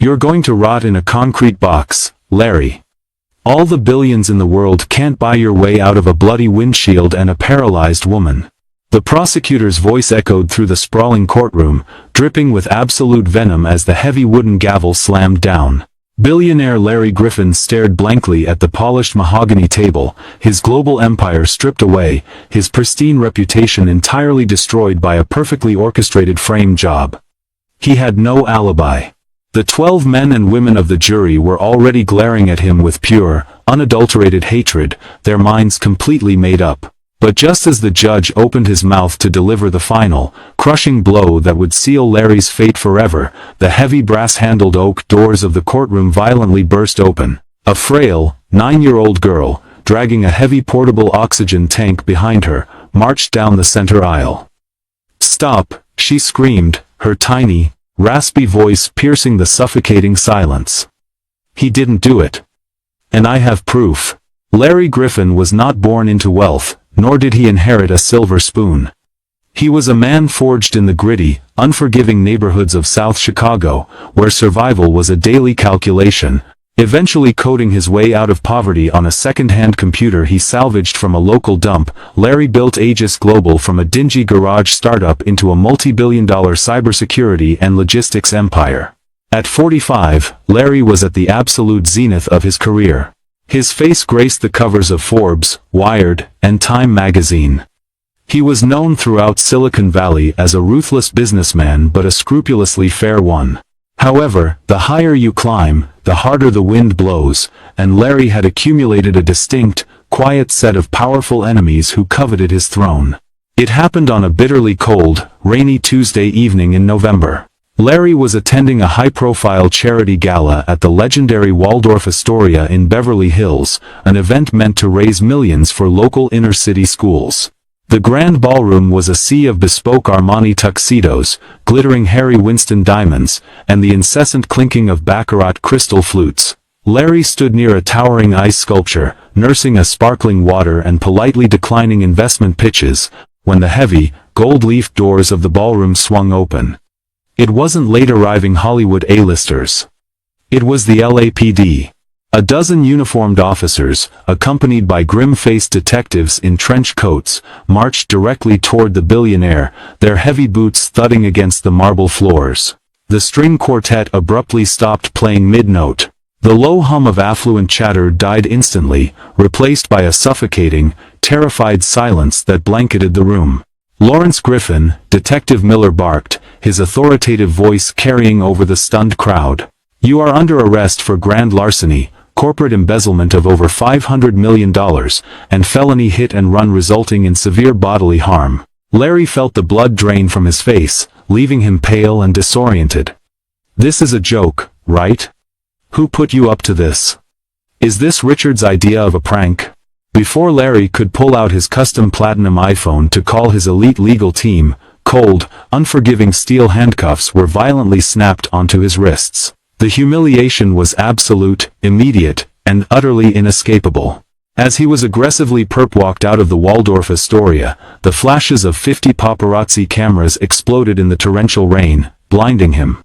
You're going to rot in a concrete box, Larry. All the billions in the world can't buy your way out of a bloody windshield and a paralyzed woman. The prosecutor's voice echoed through the sprawling courtroom, dripping with absolute venom as the heavy wooden gavel slammed down. Billionaire Larry Griffin stared blankly at the polished mahogany table, his global empire stripped away, his pristine reputation entirely destroyed by a perfectly orchestrated frame job. He had no alibi. The 12 men and women of the jury were already glaring at him with pure, unadulterated hatred, their minds completely made up. But just as the judge opened his mouth to deliver the final, crushing blow that would seal Larry's fate forever, the heavy brass-handled oak doors of the courtroom violently burst open. A frail, 9-year-old girl, dragging a heavy portable oxygen tank behind her, marched down the center aisle. "Stop," she screamed, her tiny, raspy voice piercing the suffocating silence. "He didn't do it. And I have proof." Larry Griffin was not born into wealth, nor did he inherit a silver spoon. He was a man forged in the gritty, unforgiving neighborhoods of South Chicago, where survival was a daily calculation. Eventually coding his way out of poverty on a second-hand computer he salvaged from a local dump, Larry built Aegis Global from a dingy garage startup into a multi-billion-dollar cybersecurity and logistics empire. At 45, Larry was at the absolute zenith of his career. His face graced the covers of Forbes, Wired, and Time magazine. He was known throughout Silicon Valley as a ruthless businessman but a scrupulously fair one. However, the higher you climb, the harder the wind blows, and Larry had accumulated a distinct, quiet set of powerful enemies who coveted his throne. It happened on a bitterly cold, rainy Tuesday evening in November. Larry was attending a high-profile charity gala at the legendary Waldorf Astoria in Beverly Hills, an event meant to raise millions for local inner-city schools. The grand ballroom was a sea of bespoke Armani tuxedos, glittering Harry Winston diamonds, and the incessant clinking of baccarat crystal flutes. Larry stood near a towering ice sculpture, nursing a sparkling water and politely declining investment pitches, when the heavy, gold-leaf doors of the ballroom swung open. It wasn't late-arriving Hollywood A-listers. It was the LAPD. A dozen uniformed officers, accompanied by grim-faced detectives in trench coats, marched directly toward the billionaire, their heavy boots thudding against the marble floors. The string quartet abruptly stopped playing mid-note. The low hum of affluent chatter died instantly, replaced by a suffocating, terrified silence that blanketed the room. "Lawrence Griffin," Detective Miller barked, his authoritative voice carrying over the stunned crowd. "You are under arrest for grand larceny, corporate embezzlement of over $500 million, and felony hit-and-run resulting in severe bodily harm." Larry felt the blood drain from his face, leaving him pale and disoriented. "This is a joke, right? Who put you up to this? Is this Richard's idea of a prank?" Before Larry could pull out his custom platinum iPhone to call his elite legal team, cold, unforgiving steel handcuffs were violently snapped onto his wrists. The humiliation was absolute, immediate, and utterly inescapable. As he was aggressively perp-walked out of the Waldorf Astoria, the flashes of 50 paparazzi cameras exploded in the torrential rain, blinding him.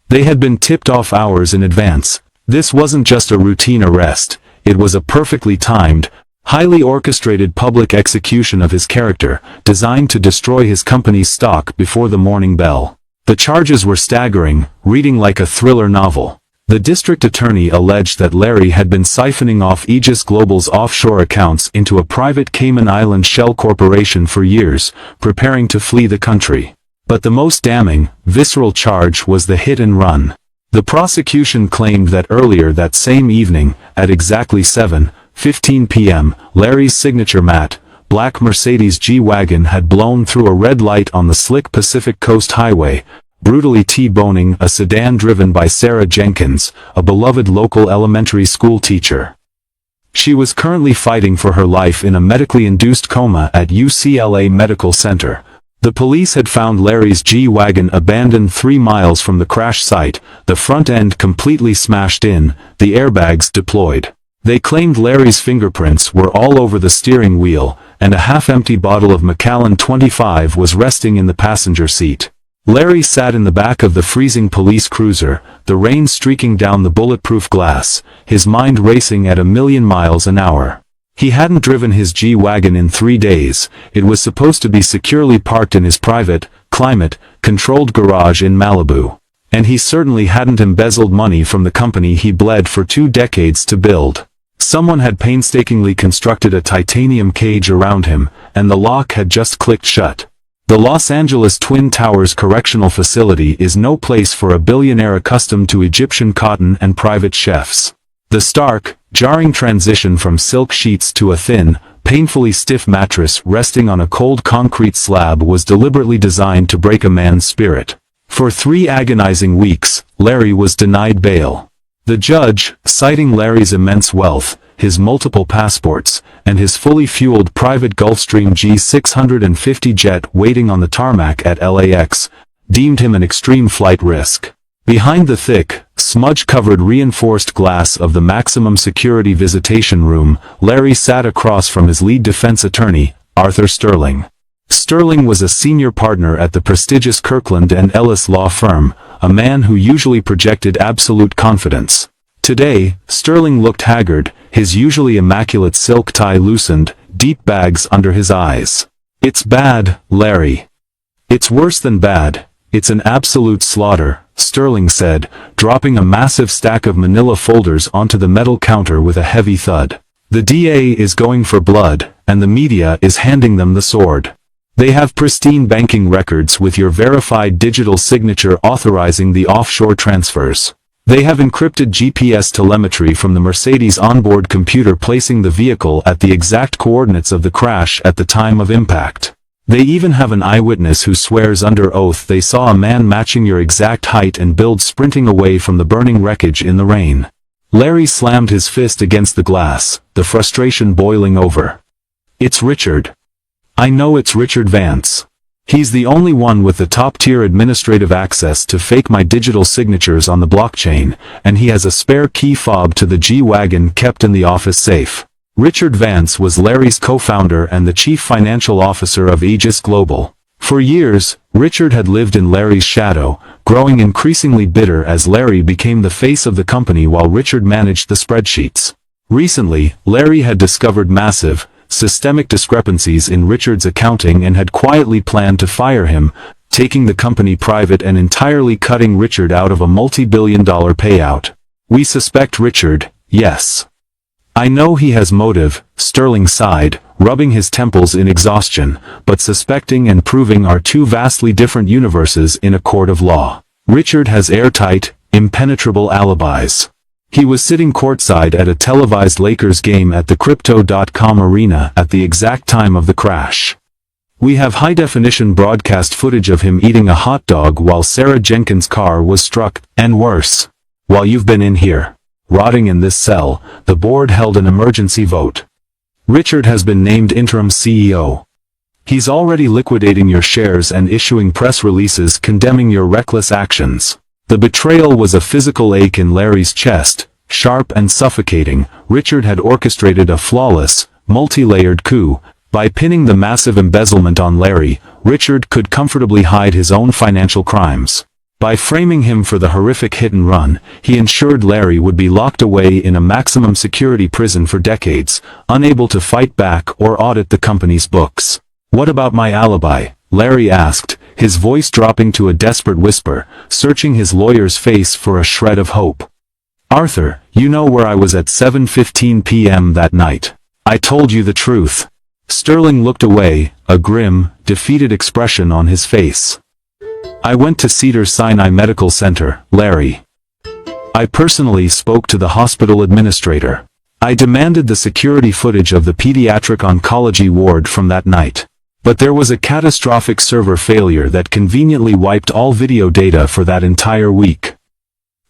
They had been tipped off hours in advance. This wasn't just a routine arrest, it was a perfectly timed, highly orchestrated public execution of his character, designed to destroy his company's stock before the morning bell. The charges were staggering, reading like a thriller novel. The district attorney alleged that Larry had been siphoning off Aegis Global's offshore accounts into a private Cayman Island shell corporation for years, preparing to flee the country. But the most damning, visceral charge was the hit and run. The prosecution claimed that earlier that same evening, at exactly 7:15 p.m., Larry's signature matte, black Mercedes G-Wagon had blown through a red light on the slick Pacific Coast Highway, brutally T-boning a sedan driven by Sarah Jenkins, a beloved local elementary school teacher. She was currently fighting for her life in a medically induced coma at UCLA Medical Center. The police had found Larry's G-Wagon abandoned 3 miles from the crash site, the front end completely smashed in, the airbags deployed. They claimed Larry's fingerprints were all over the steering wheel, and a half-empty bottle of Macallan 25 was resting in the passenger seat. Larry sat in the back of the freezing police cruiser, the rain streaking down the bulletproof glass, his mind racing at 1,000,000 miles an hour. He hadn't driven his G-Wagon in 3 days. It was supposed to be securely parked in his private, climate-controlled garage in Malibu. And he certainly hadn't embezzled money from the company he bled for 2 decades to build. Someone had painstakingly constructed a titanium cage around him, and the lock had just clicked shut. The Los Angeles Twin Towers Correctional Facility is no place for a billionaire accustomed to Egyptian cotton and private chefs. The stark, jarring transition from silk sheets to a thin, painfully stiff mattress resting on a cold concrete slab was deliberately designed to break a man's spirit. For 3 agonizing weeks, Larry was denied bail. The judge, citing Larry's immense wealth, his multiple passports, and his fully fueled private Gulfstream G650 jet waiting on the tarmac at LAX, deemed him an extreme flight risk. Behind the thick, smudge-covered reinforced glass of the maximum security visitation room, Larry sat across from his lead defense attorney, Arthur Sterling. Sterling was a senior partner at the prestigious Kirkland & Ellis law firm, a man who usually projected absolute confidence. Today, Sterling looked haggard, his usually immaculate silk tie loosened, deep bags under his eyes. "It's bad, Larry. It's worse than bad. It's an absolute slaughter," Sterling said, dropping a massive stack of manila folders onto the metal counter with a heavy thud. "The DA is going for blood, and the media is handing them the sword. They have pristine banking records with your verified digital signature authorizing the offshore transfers. They have encrypted GPS telemetry from the Mercedes onboard computer placing the vehicle at the exact coordinates of the crash at the time of impact. They even have an eyewitness who swears under oath they saw a man matching your exact height and build sprinting away from the burning wreckage in the rain." Larry slammed his fist against the glass, the frustration boiling over. "It's Richard. I know it's Richard Vance. He's the only one with the top-tier administrative access to fake my digital signatures on the blockchain, and he has a spare key fob to the G-Wagon kept in the office safe." Richard Vance was Larry's co-founder and the chief financial officer of Aegis Global. For years, Richard had lived in Larry's shadow, growing increasingly bitter as Larry became the face of the company while Richard managed the spreadsheets. Recently, Larry had discovered massive, systemic discrepancies in Richard's accounting and had quietly planned to fire him, taking the company private and entirely cutting Richard out of a multi-billion-dollar payout. "We suspect Richard, yes. I know he has motive," Sterling sighed, rubbing his temples in exhaustion, "but suspecting and proving are 2 vastly different universes in a court of law. Richard has airtight, impenetrable alibis. He was sitting courtside at a televised Lakers game at the Crypto.com arena at the exact time of the crash. We have high-definition broadcast footage of him eating a hot dog while Sarah Jenkins' car was struck, and worse. While you've been in here, rotting in this cell, the board held an emergency vote. Richard has been named interim CEO. He's already liquidating your shares and issuing press releases condemning your reckless actions." The betrayal was a physical ache in Larry's chest, sharp and suffocating. Richard had orchestrated a flawless, multi-layered coup. By pinning the massive embezzlement on Larry, Richard could comfortably hide his own financial crimes. By framing him for the horrific hit-and-run, he ensured Larry would be locked away in a maximum security prison for decades, unable to fight back or audit the company's books. "What about my alibi?" Larry asked, his voice dropping to a desperate whisper, searching his lawyer's face for a shred of hope. "Arthur, you know where I was at 7:15 p.m. that night. I told you the truth." Sterling looked away, a grim, defeated expression on his face. "I went to Cedars-Sinai Medical Center, Larry. I personally spoke to the hospital administrator. I demanded the security footage of the pediatric oncology ward from that night. But there was a catastrophic server failure that conveniently wiped all video data for that entire week.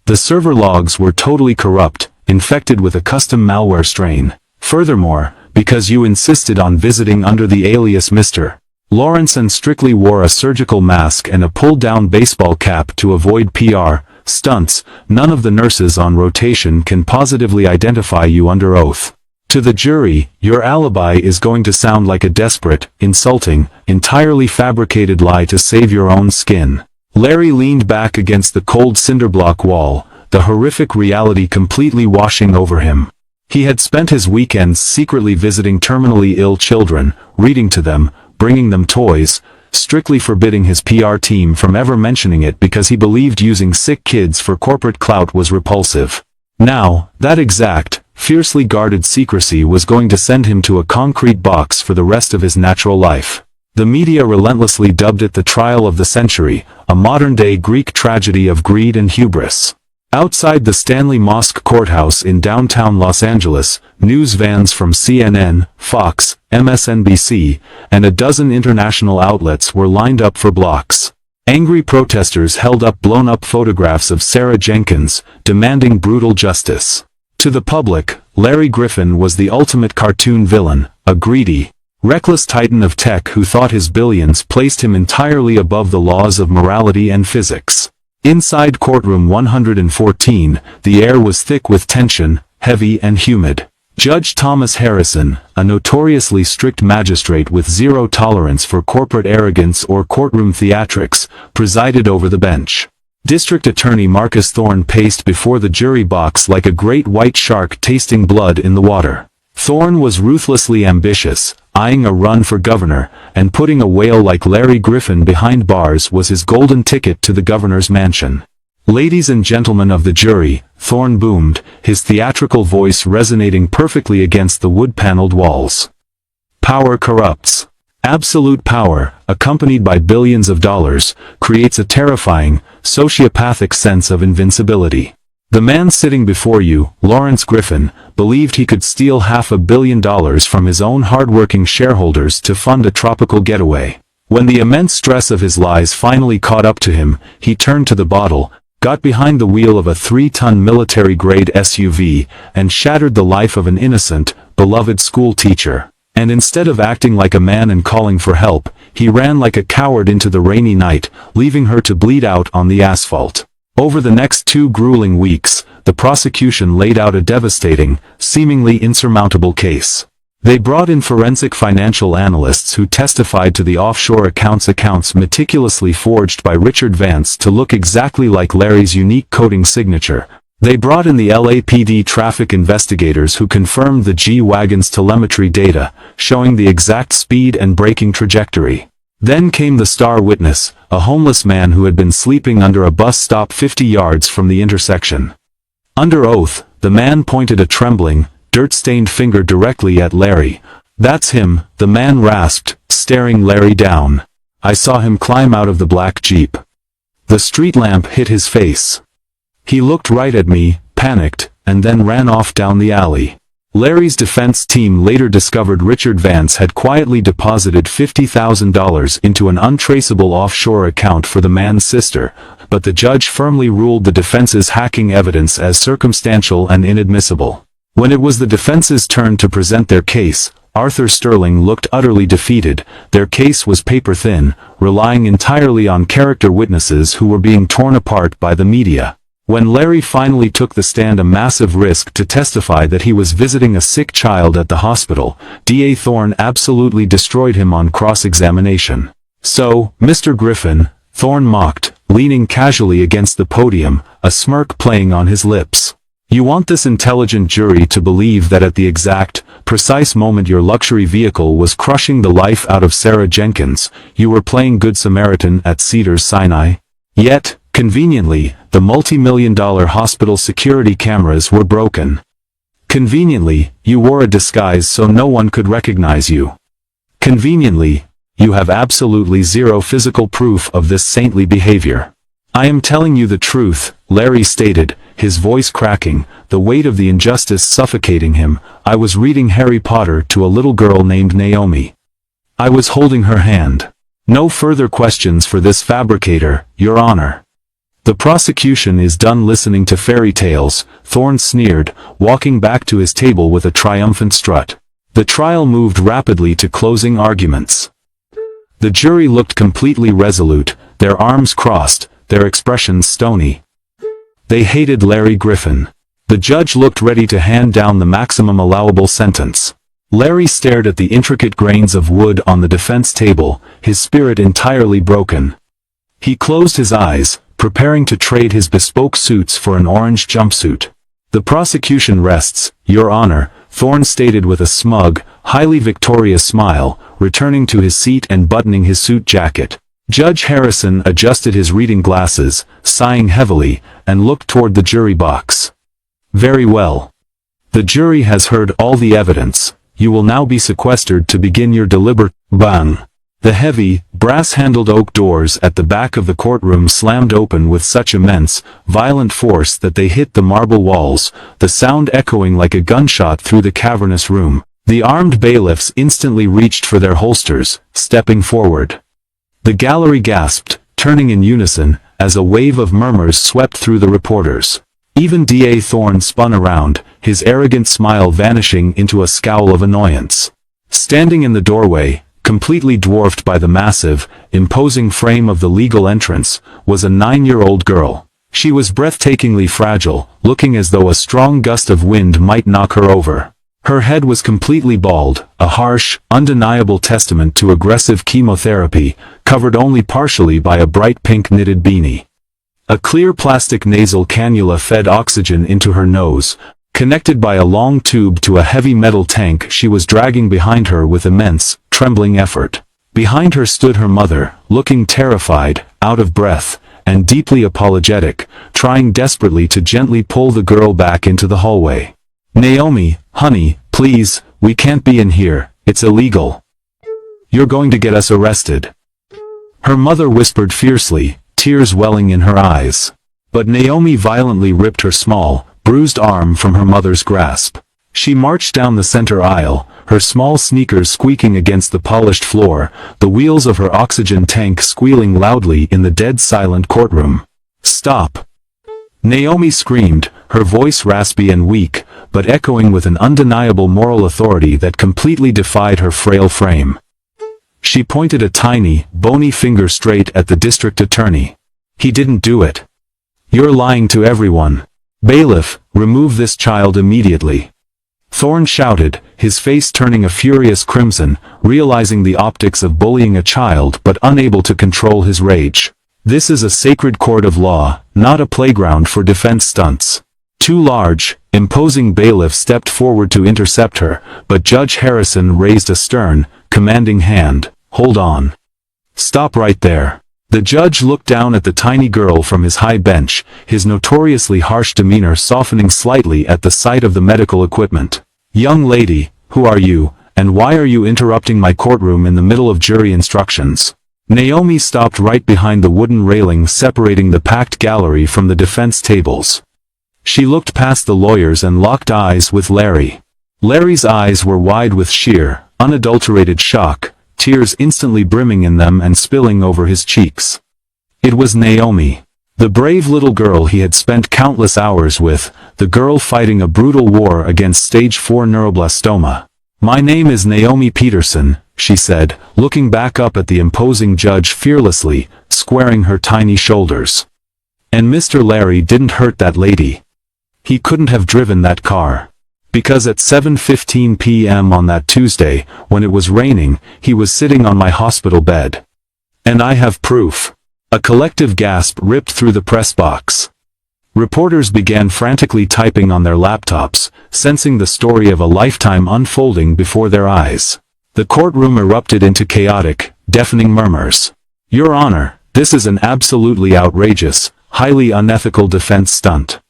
The server logs were totally corrupt, infected with a custom malware strain. Furthermore, because you insisted on visiting under the alias Mr. Lawrence and strictly wore a surgical mask and a pulled-down baseball cap to avoid PR stunts, none of the nurses on rotation can positively identify you under oath. To the jury, your alibi is going to sound like a desperate, insulting, entirely fabricated lie to save your own skin." Larry leaned back against the cold cinderblock wall, the horrific reality completely washing over him. He had spent his weekends secretly visiting terminally ill children, reading to them, bringing them toys, strictly forbidding his PR team from ever mentioning it because he believed using sick kids for corporate clout was repulsive. Now, that exact, fiercely guarded secrecy was going to send him to a concrete box for the rest of his natural life. The media relentlessly dubbed it the trial of the century, a modern-day Greek tragedy of greed and hubris. Outside the Stanley Mosque Courthouse in downtown Los Angeles, news vans from CNN, Fox, MSNBC, and a dozen international outlets were lined up for blocks. Angry protesters held up blown-up photographs of Sarah Jenkins, demanding brutal justice. To the public, Larry Griffin was the ultimate cartoon villain, a greedy, reckless titan of tech who thought his billions placed him entirely above the laws of morality and physics. Inside courtroom 114, the air was thick with tension, heavy and humid. Judge Thomas Harrison, a notoriously strict magistrate with zero tolerance for corporate arrogance or courtroom theatrics, presided over the bench. District Attorney Marcus Thorne paced before the jury box like a great white shark tasting blood in the water. Thorne was ruthlessly ambitious, eyeing a run for governor, and putting a whale like Larry Griffin behind bars was his golden ticket to the governor's mansion. "Ladies and gentlemen of the jury," Thorne boomed, his theatrical voice resonating perfectly against the wood-paneled walls. "Power corrupts. Absolute power, accompanied by billions of dollars, creates a terrifying, sociopathic sense of invincibility. The man sitting before you, Lawrence Griffin, believed he could steal $500 million from his own hard-working shareholders to fund a tropical getaway. When the immense stress of his lies finally caught up to him, he turned to the bottle, got behind the wheel of a 3-ton military-grade SUV, and shattered the life of an innocent, beloved school teacher. And instead of acting like a man and calling for help, he ran like a coward into the rainy night, leaving her to bleed out on the asphalt. Over the next 2 grueling weeks, the prosecution laid out a devastating, seemingly insurmountable case. They brought in forensic financial analysts who testified to the offshore accounts meticulously forged by Richard Vance to look exactly like Larry's unique coding signature. They brought in the LAPD traffic investigators who confirmed the G-Wagon's telemetry data, showing the exact speed and braking trajectory. Then came the star witness, a homeless man who had been sleeping under a bus stop 50 yards from the intersection. Under oath, the man pointed a trembling, dirt-stained finger directly at Larry. "That's him," the man rasped, staring Larry down. "I saw him climb out of the black Jeep." The street lamp hit his face. He looked right at me, panicked, and then ran off down the alley. Larry's defense team later discovered Richard Vance had quietly deposited $50,000 into an untraceable offshore account for the man's sister, but the judge firmly ruled the defense's hacking evidence as circumstantial and inadmissible. When it was the defense's turn to present their case, Arthur Sterling looked utterly defeated. Their case was paper-thin, relying entirely on character witnesses who were being torn apart by the media. When Larry finally took the stand, a massive risk to testify that he was visiting a sick child at the hospital, D.A. Thorne absolutely destroyed him on cross-examination. "So, Mr. Griffin," Thorne mocked, leaning casually against the podium, a smirk playing on his lips. "You want this intelligent jury to believe that at the exact, precise moment your luxury vehicle was crushing the life out of Sarah Jenkins, you were playing Good Samaritan at Cedars-Sinai? Yet, conveniently, the multi-million-dollar hospital security cameras were broken. Conveniently, you wore a disguise so no one could recognize you. Conveniently, you have absolutely zero physical proof of this saintly behavior." "I am telling you the truth," Larry stated, his voice cracking, the weight of the injustice suffocating him. "I was reading Harry Potter to a little girl named Naomi. I was holding her hand. No further questions for this fabricator, Your Honor." "The prosecution is done listening to fairy tales," Thorne sneered, walking back to his table with a triumphant strut. The trial moved rapidly to closing arguments. The jury looked completely resolute, their arms crossed, their expressions stony. They hated Larry Griffin. The judge looked ready to hand down the maximum allowable sentence. Larry stared at the intricate grains of wood on the defense table, his spirit entirely broken. He closed his eyes, preparing to trade his bespoke suits for an orange jumpsuit. The prosecution rests, Your Honor, Thorne stated with a smug, highly victorious smile, returning to his seat and buttoning his suit jacket. Judge Harrison adjusted his reading glasses, sighing heavily, and looked toward the jury box. Very well. The jury has heard all the evidence. You will now be sequestered to begin your Bang! The heavy, brass-handled oak doors at the back of the courtroom slammed open with such immense, violent force that they hit the marble walls, the sound echoing like a gunshot through the cavernous room. The armed bailiffs instantly reached for their holsters, stepping forward. The gallery gasped, turning in unison, as a wave of murmurs swept through the reporters. Even D.A. Thorne spun around, his arrogant smile vanishing into a scowl of annoyance. Standing in the doorway, completely dwarfed by the massive, imposing frame of the legal entrance, was a 9-year-old girl. She was breathtakingly fragile, looking as though a strong gust of wind might knock her over. Her head was completely bald, a harsh, undeniable testament to aggressive chemotherapy, covered only partially by a bright pink knitted beanie. A clear plastic nasal cannula fed oxygen into her nose, connected by a long tube to a heavy metal tank she was dragging behind her with immense, trembling effort. Behind her stood her mother, looking terrified, out of breath, and deeply apologetic, trying desperately to gently pull the girl back into the hallway. Naomi, honey, please, we can't be in here, it's illegal. You're going to get us arrested. Her mother whispered fiercely, tears welling in her eyes. But Naomi violently ripped her small, bruised arm from her mother's grasp. She marched down the center aisle, her small sneakers squeaking against the polished floor, the wheels of her oxygen tank squealing loudly in the dead-silent courtroom. Stop! Naomi screamed, her voice raspy and weak, but echoing with an undeniable moral authority that completely defied her frail frame. She pointed a tiny, bony finger straight at the district attorney. He didn't do it. You're lying to everyone. Bailiff, remove this child immediately. Thorne shouted, his face turning a furious crimson, realizing the optics of bullying a child but unable to control his rage. This is a sacred court of law, not a playground for defense stunts. Two large, imposing bailiffs stepped forward to intercept her, but Judge Harrison raised a stern, commanding hand. Hold on. Stop right there. The judge looked down at the tiny girl from his high bench, his notoriously harsh demeanor softening slightly at the sight of the medical equipment. Young lady, who are you, and why are you interrupting my courtroom in the middle of jury instructions? Naomi stopped right behind the wooden railing separating the packed gallery from the defense tables. She looked past the lawyers and locked eyes with Larry. Larry's eyes were wide with sheer, unadulterated shock, tears instantly brimming in them and spilling over his cheeks. It was Naomi. The brave little girl he had spent countless hours with, the girl fighting a brutal war against stage 4 neuroblastoma. My name is Naomi Peterson, she said, looking back up at the imposing judge fearlessly, squaring her tiny shoulders. And Mr. Larry didn't hurt that lady. He couldn't have driven that car. Because at 7:15 p.m. on that Tuesday, when it was raining, he was sitting on my hospital bed. And I have proof. A collective gasp ripped through the press box. Reporters began frantically typing on their laptops, sensing the story of a lifetime unfolding before their eyes. The courtroom erupted into chaotic, deafening murmurs. Your Honor, this is an absolutely outrageous, highly unethical defense stunt.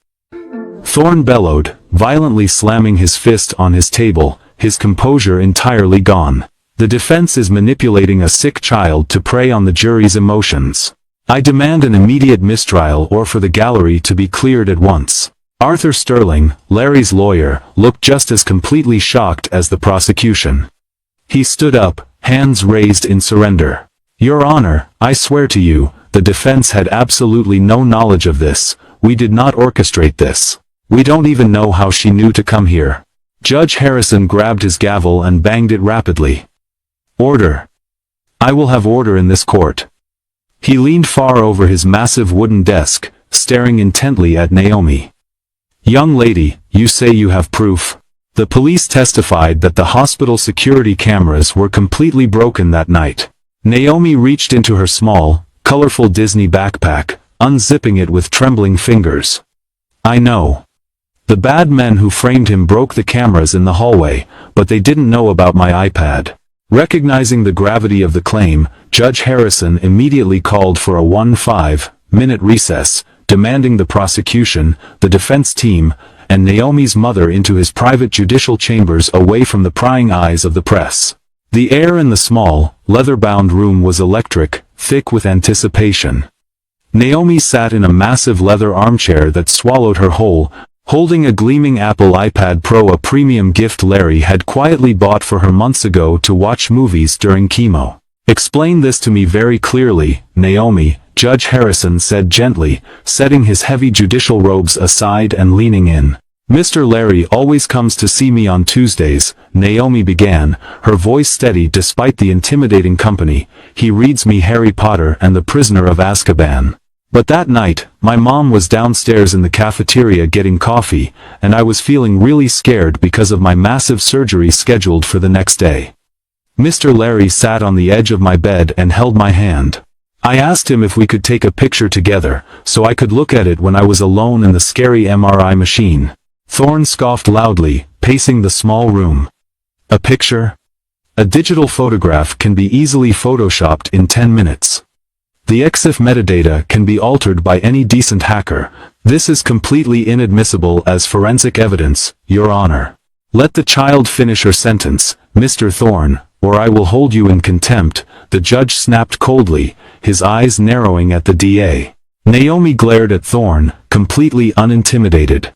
Thorne bellowed, violently slamming his fist on his table, his composure entirely gone. The defense is manipulating a sick child to prey on the jury's emotions. I demand an immediate mistrial or for the gallery to be cleared at once. Arthur Sterling, Larry's lawyer, looked just as completely shocked as the prosecution. He stood up, hands raised in surrender. Your Honor, I swear to you, the defense had absolutely no knowledge of this. We did not orchestrate this. We don't even know how she knew to come here. Judge Harrison grabbed his gavel and banged it rapidly. Order. I will have order in this court. He leaned far over his massive wooden desk, staring intently at Naomi. Young lady, you say you have proof. The police testified that the hospital security cameras were completely broken that night. Naomi reached into her small, colorful Disney backpack, unzipping it with trembling fingers. I know. The bad men who framed him broke the cameras in the hallway, but they didn't know about my iPad. Recognizing the gravity of the claim, Judge Harrison immediately called for a 15-minute recess, demanding the prosecution, the defense team, and Naomi's mother into his private judicial chambers away from the prying eyes of the press. The air in the small, leather-bound room was electric, thick with anticipation. Naomi sat in a massive leather armchair that swallowed her whole, holding a gleaming Apple iPad Pro, a premium gift Larry had quietly bought for her months ago to watch movies during chemo. "Explain this to me very clearly, Naomi," Judge Harrison said gently, setting his heavy judicial robes aside and leaning in. "Mr. Larry always comes to see me on Tuesdays," Naomi began, her voice steady despite the intimidating company. "He reads me Harry Potter and the Prisoner of Azkaban. But that night, my mom was downstairs in the cafeteria getting coffee, and I was feeling really scared because of my massive surgery scheduled for the next day. Mr. Larry sat on the edge of my bed and held my hand. I asked him if we could take a picture together, so I could look at it when I was alone in the scary MRI machine." Thorne scoffed loudly, pacing the small room. "A picture? A digital photograph can be easily photoshopped in 10 minutes. The EXIF metadata can be altered by any decent hacker. This is completely inadmissible as forensic evidence, Your Honor." "Let the child finish her sentence, Mr. Thorne, or I will hold you in contempt," the judge snapped coldly, his eyes narrowing at the DA. Naomi glared at Thorne, completely unintimidated.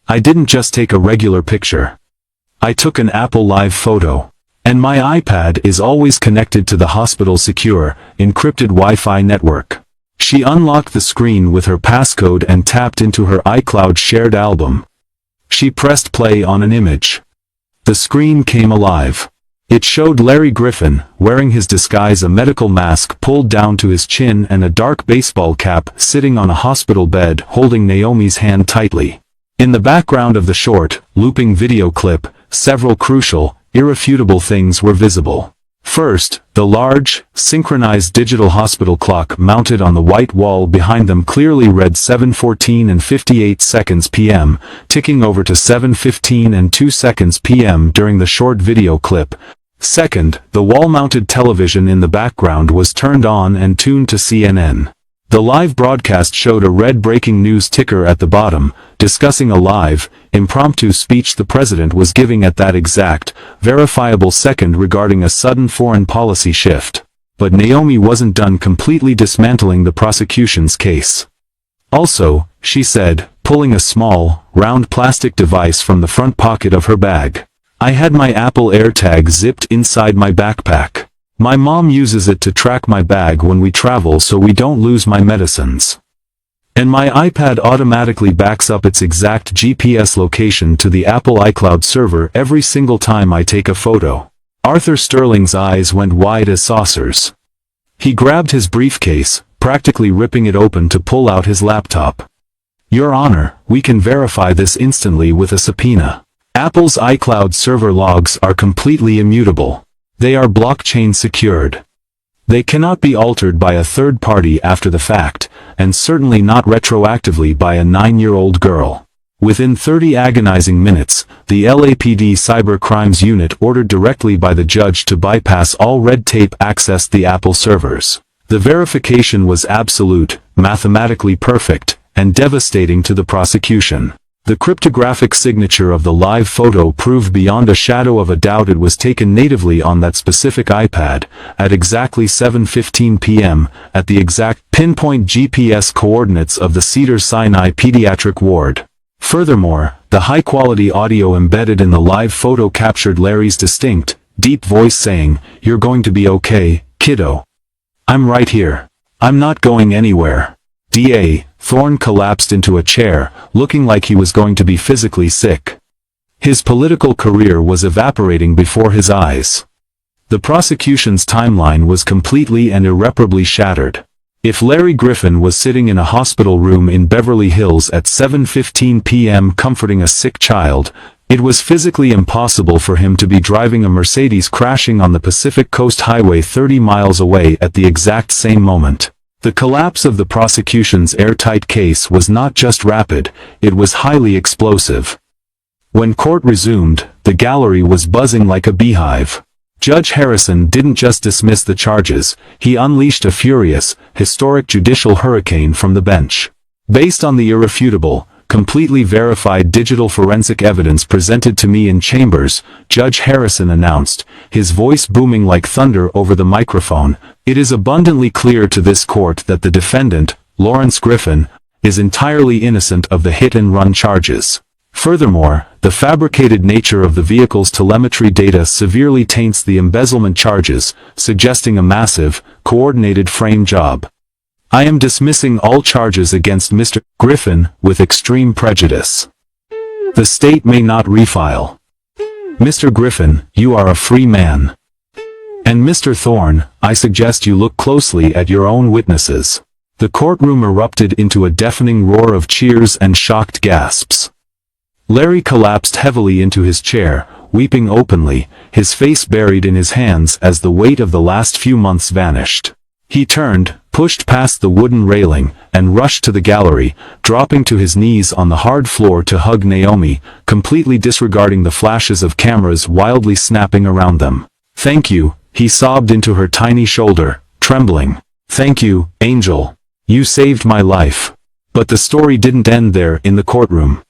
"I didn't just take a regular picture. I took an Apple Live photo. And my iPad is always connected to the hospital's secure, encrypted Wi-Fi network." She unlocked the screen with her passcode and tapped into her iCloud shared album. She pressed play on an image. The screen came alive. It showed Larry Griffin, wearing his disguise, a medical mask pulled down to his chin and a dark baseball cap, sitting on a hospital bed holding Naomi's hand tightly. In the background of the short, looping video clip, several crucial, irrefutable things were visible. First, the large, synchronized digital hospital clock mounted on the white wall behind them clearly read 7:14 and 58 seconds p.m., ticking over to 7:15 and 2 seconds p.m. during the short video clip. Second, the wall-mounted television in the background was turned on and tuned to CNN. The live broadcast showed a red breaking news ticker at the bottom, discussing a live, impromptu speech the president was giving at that exact, verifiable second regarding a sudden foreign policy shift. But Naomi wasn't done completely dismantling the prosecution's case. "Also," she said, pulling a small, round plastic device from the front pocket of her bag, "I had my Apple AirTag zipped inside my backpack. My mom uses it to track my bag when we travel so we don't lose my medicines. And my iPad automatically backs up its exact GPS location to the Apple iCloud server every single time I take a photo." Arthur Sterling's eyes went wide as saucers. He grabbed his briefcase, practically ripping it open to pull out his laptop. "Your Honor, we can verify this instantly with a subpoena. Apple's iCloud server logs are completely immutable. They are blockchain secured. They cannot be altered by a third party after the fact, and certainly not retroactively by a 9-year-old girl." Within 30 agonizing minutes, the LAPD Cyber Crimes Unit ordered directly by the judge to bypass all red tape accessed the Apple servers. The verification was absolute, mathematically perfect, and devastating to the prosecution. The cryptographic signature of the live photo proved beyond a shadow of a doubt it was taken natively on that specific iPad, at exactly 7:15 p.m., at the exact pinpoint GPS coordinates of the Cedars-Sinai Pediatric Ward. Furthermore, the high-quality audio embedded in the live photo captured Larry's distinct, deep voice saying, "You're going to be okay, kiddo. I'm right here. I'm not going anywhere." DA Thorne collapsed into a chair, looking like he was going to be physically sick. His political career was evaporating before his eyes. The prosecution's timeline was completely and irreparably shattered. If Larry Griffin was sitting in a hospital room in Beverly Hills at 7:15 p.m. comforting a sick child, it was physically impossible for him to be driving a Mercedes crashing on the Pacific Coast Highway 30 miles away at the exact same moment. The collapse of the prosecution's airtight case was not just rapid, it was highly explosive. When court resumed, the gallery was buzzing like a beehive. Judge Harrison didn't just dismiss the charges, he unleashed a furious, historic judicial hurricane from the bench. Based on the irrefutable, completely verified digital forensic evidence presented to me in chambers, Judge Harrison announced, his voice booming like thunder over the microphone, "It is abundantly clear to this court that the defendant, Lawrence Griffin, is entirely innocent of the hit-and-run charges. Furthermore, the fabricated nature of the vehicle's telemetry data severely taints the embezzlement charges, suggesting a massive, coordinated frame job. I am dismissing all charges against Mr. Griffin with extreme prejudice. The state may not refile. Mr. Griffin, you are a free man. And Mr. Thorne, I suggest you look closely at your own witnesses." The courtroom erupted into a deafening roar of cheers and shocked gasps. Larry collapsed heavily into his chair, weeping openly, his face buried in his hands as the weight of the last few months vanished. He turned, pushed past the wooden railing, and rushed to the gallery, dropping to his knees on the hard floor to hug Naomi, completely disregarding the flashes of cameras wildly snapping around them. "Thank you," he sobbed into her tiny shoulder, trembling. "Thank you, Angel. You saved my life." But the story didn't end there in the courtroom.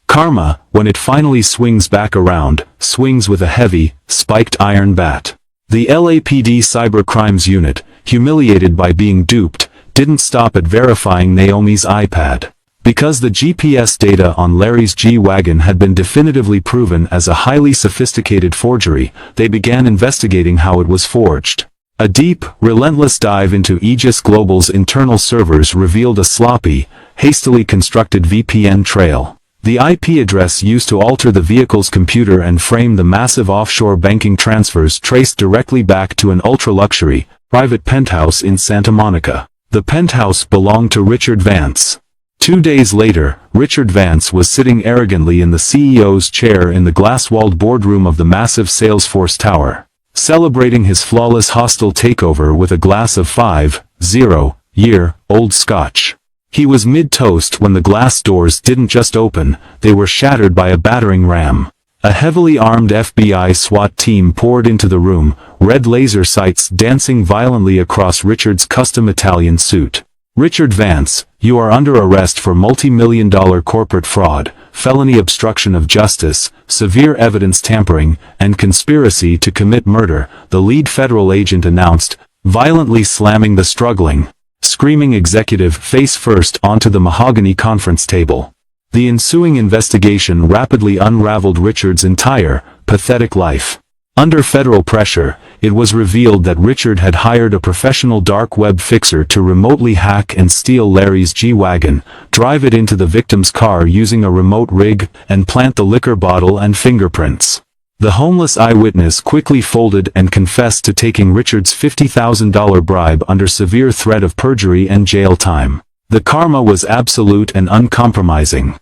Karma, when it finally swings back around, swings with a heavy, spiked iron bat. The LAPD Cybercrimes Unit, humiliated by being duped, didn't stop at verifying Naomi's iPad. Because the GPS data on Larry's G-Wagon had been definitively proven as a highly sophisticated forgery, they began investigating how it was forged. A deep, relentless dive into Aegis Global's internal servers revealed a sloppy, hastily constructed VPN trail. The IP address used to alter the vehicle's computer and frame the massive offshore banking transfers traced directly back to an ultra-luxury, private penthouse in Santa Monica. The penthouse belonged to Richard Vance. 2 days later, Richard Vance was sitting arrogantly in the CEO's chair in the glass-walled boardroom of the massive Salesforce Tower, celebrating his flawless hostile takeover with a glass of 5-0-year-old scotch. He was mid-toast when the glass doors didn't just open, they were shattered by a battering ram. A heavily armed FBI SWAT team poured into the room, red laser sights dancing violently across Richard's custom Italian suit. "Richard Vance, you are under arrest for multi-million-dollar corporate fraud, felony obstruction of justice, severe evidence tampering, and conspiracy to commit murder," the lead federal agent announced, violently slamming the struggling, screaming executive face first onto the mahogany conference table. The ensuing investigation rapidly unraveled Richard's entire, pathetic life. Under federal pressure, it was revealed that Richard had hired a professional dark web fixer to remotely hack and steal Larry's G-Wagon, drive it into the victim's car using a remote rig, and plant the liquor bottle and fingerprints. The homeless eyewitness quickly folded and confessed to taking Richard's $50,000 bribe under severe threat of perjury and jail time. The karma was absolute and uncompromising.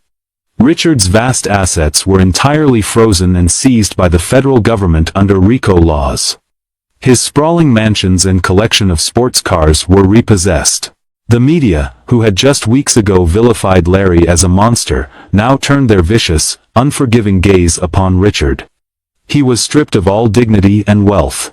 Richard's vast assets were entirely frozen and seized by the federal government under RICO laws. His sprawling mansions and collection of sports cars were repossessed. The media, who had just weeks ago vilified Larry as a monster, now turned their vicious, unforgiving gaze upon Richard. He was stripped of all dignity and wealth.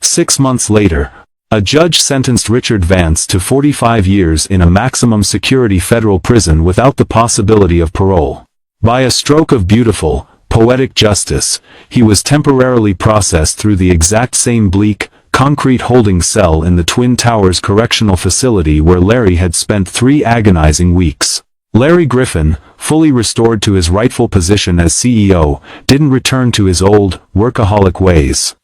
6 months later, a judge sentenced Richard Vance to 45 years in a maximum security federal prison without the possibility of parole. By a stroke of beautiful, poetic justice, he was temporarily processed through the exact same bleak, concrete holding cell in the Twin Towers Correctional Facility where Larry had spent 3 agonizing weeks. Larry Griffin, fully restored to his rightful position as CEO, didn't return to his old, workaholic ways.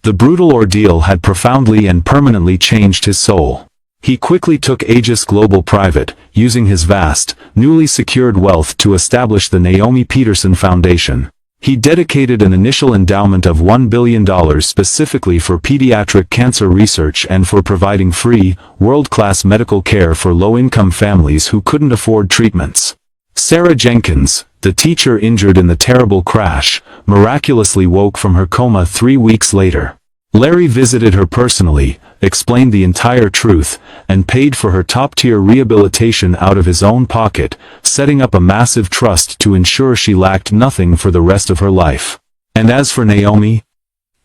The brutal ordeal had profoundly and permanently changed his soul. He quickly took Aegis Global private, using his vast, newly secured wealth to establish the Naomi Peterson Foundation. He dedicated an initial endowment of $1 billion specifically for pediatric cancer research and for providing free, world-class medical care for low-income families who couldn't afford treatments. Sarah Jenkins, the teacher injured in the terrible crash, miraculously woke from her coma 3 weeks later. Larry visited her personally, explained the entire truth, and paid for her top-tier rehabilitation out of his own pocket, setting up a massive trust to ensure she lacked nothing for the rest of her life. And as for Naomi,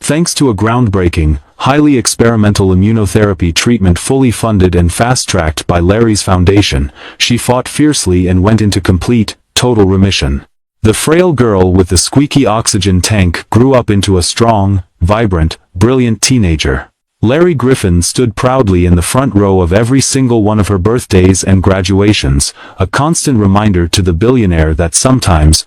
thanks to a groundbreaking, highly experimental immunotherapy treatment fully funded and fast-tracked by Larry's foundation, she fought fiercely and went into complete, total remission. The frail girl with the squeaky oxygen tank grew up into a strong, vibrant, brilliant teenager. Larry Griffin stood proudly in the front row of every single one of her birthdays and graduations, a constant reminder to the billionaire that sometimes,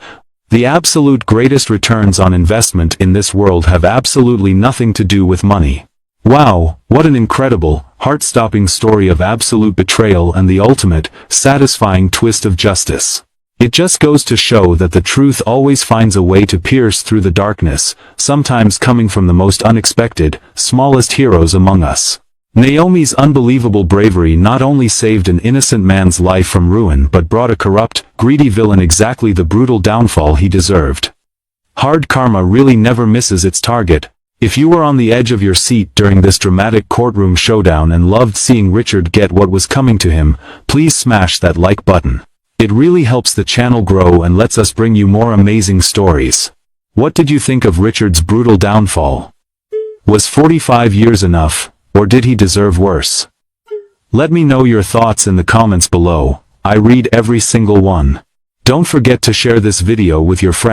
the absolute greatest returns on investment in this world have absolutely nothing to do with money. Wow, what an incredible, heart-stopping story of absolute betrayal and the ultimate, satisfying twist of justice. It just goes to show that the truth always finds a way to pierce through the darkness, sometimes coming from the most unexpected, smallest heroes among us. Naomi's unbelievable bravery not only saved an innocent man's life from ruin but brought a corrupt, greedy villain exactly the brutal downfall he deserved. Hard karma really never misses its target. If you were on the edge of your seat during this dramatic courtroom showdown and loved seeing Richard get what was coming to him, please smash that like button. It really helps the channel grow and lets us bring you more amazing stories. What did you think of Richard's brutal downfall? Was 45 years enough, or did he deserve worse? Let me know your thoughts in the comments below. I read every single one. Don't forget to share this video with your friends.